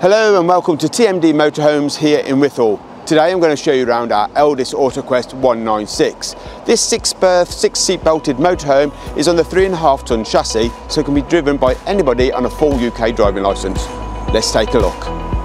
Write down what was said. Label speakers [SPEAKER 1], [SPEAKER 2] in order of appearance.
[SPEAKER 1] Hello and welcome to TMD Motorhomes here in Withall. Today I'm going to show you around our Eldis Autoquest 196. This 6-berth, 6-seat belted motorhome is on the 3.5 tonne chassis, so it can be driven by anybody on a full UK driving licence. Let's take a look.